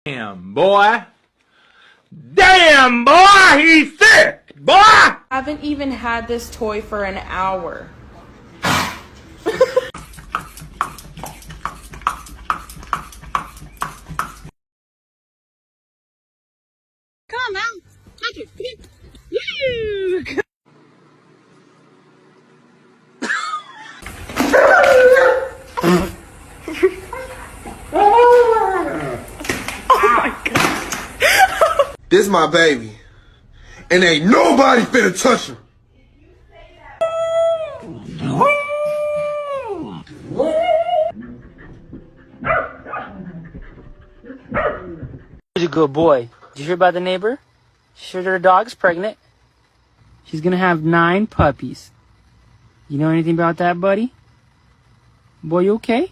Damn, boy. Damn, boy, he's sick, boy! I haven't even had this toy for an hour. Come on, Mom. Touch it. Woo! This my baby. And ain't nobody finna touch him. He's a good boy. Did you hear about the neighbor? She heard her dog's pregnant. She's gonna have 9 puppies. You know anything about that, buddy? Boy, you okay?